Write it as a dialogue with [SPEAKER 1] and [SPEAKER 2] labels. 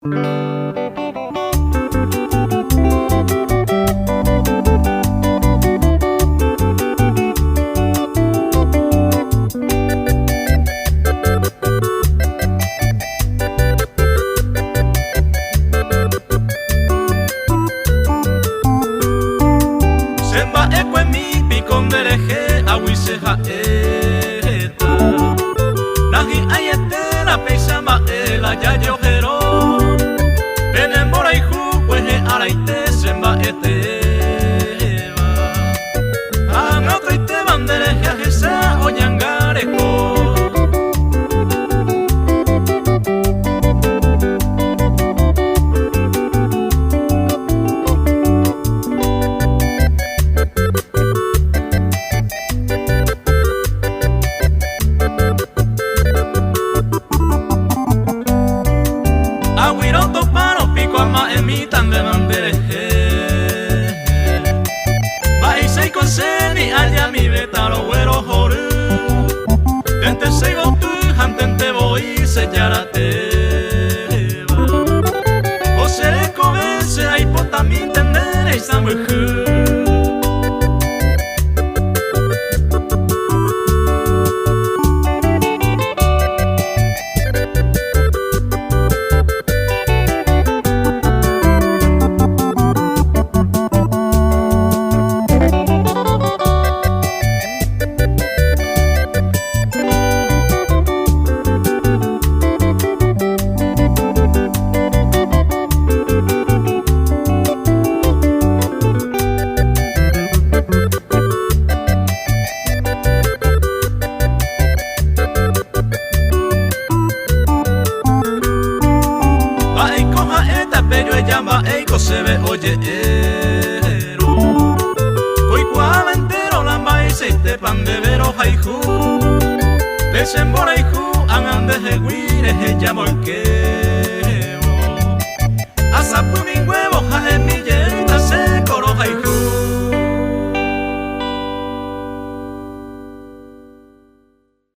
[SPEAKER 1] Semba ekwe mi pikondereje awiseja eta Nahi ayete la peisama ela ya yojero Penemora iju kweje araite semba eteba Anoko ite bandereje ajesa oñangareko Aguiroto paro pico ama emitan de bandereje Baisei con seni allá mi betaro güero joru Tente sego tu jantente voy sellarate Osere covese ay potamin tendere y sambuju Pero llama eiko se ve oye ero Koi kuala entero la maíz y te pan de vero haiju Desembora iju angan de jeguire he llamo el quebo Asa pumin huevo jaje mille